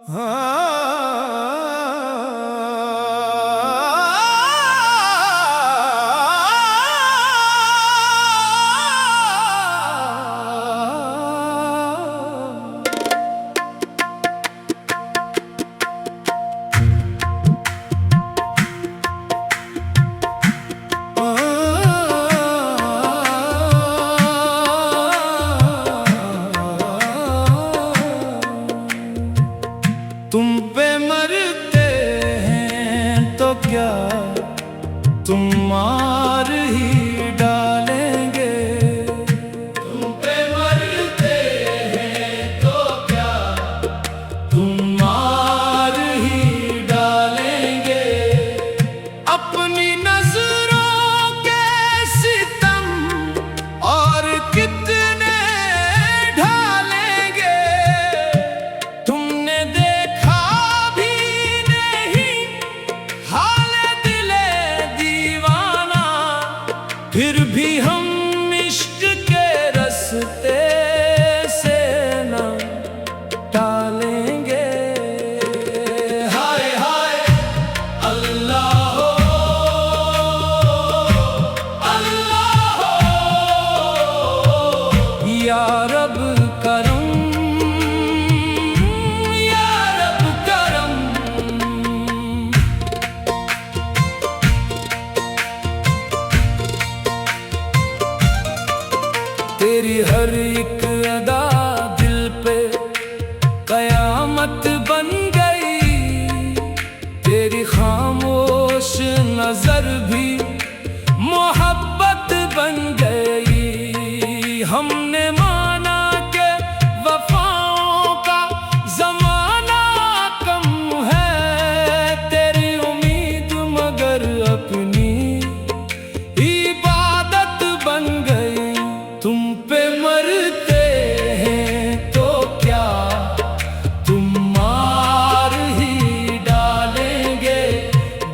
तुम पे मरते हैं तो क्या तुम मार ही डालेंगे। तुम पे मरते हैं तो क्या तुम मार ही डालेंगे। अपनी नजरों के सितम और कितने ढालेंगे। तुमने फिर भी हम इश्क के रास्ते से न टालेंगे। हाय हाय अल्लाह अल्लाह या रब करम या रब करम। तेरी हर एक अदा दिल पे कयामत बन गई। तेरी खामोश नजर भी मोहब्बत बन गई। हमने माना के वफाओं का जमाना कम है। तेरी उम्मीद मगर अपनी इबादत बन गई। तुम पे मरते हैं तो क्या तुम मार ही डालेंगे।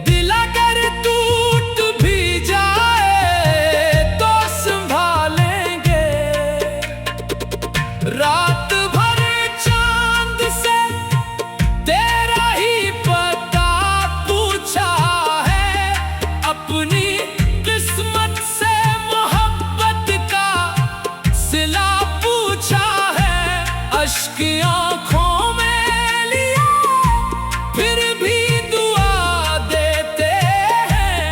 दिल अगर टूट भी जाए तो संभालेंगे। रात भर चांद से तेरा ही पता पूछा है। अपनी किस्मत से मोहब्बत का सिला पूछा है। अश्क आँखों में लिया फिर भी दुआ देते हैं।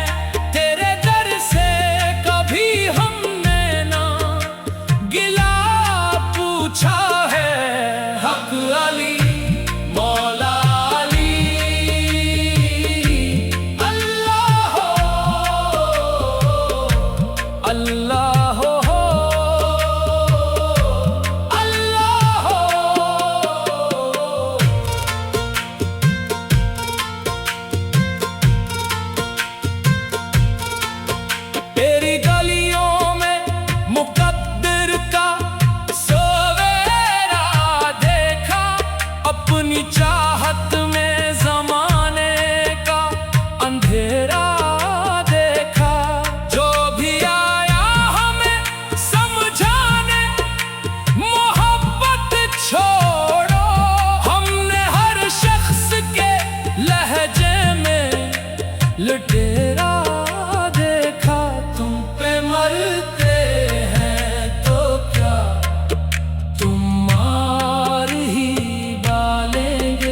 तेरे दर से कभी हमने ना गिला पूछा है। हक अली मौला अली अल्लाह अल्लाह अपनी चाहत में ज़माने का अंधेरा देखा। जो भी आया हमें समझाने मोहब्बत छोड़ो। हमने हर शख्स के लहजे में लुटेरा देखा। तुम पे मरते हैं तो क्या तुम मार ही डालेंगे।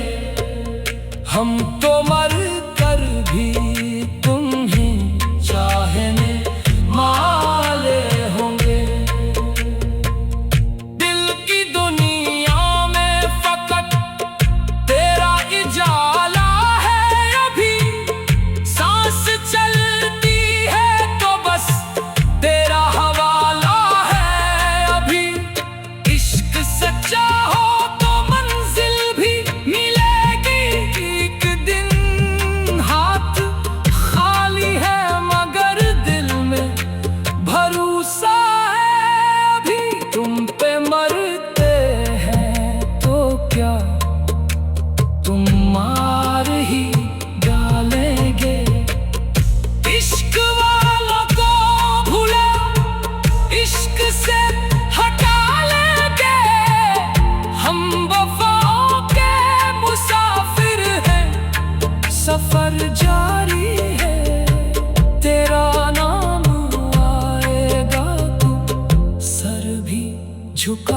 झुका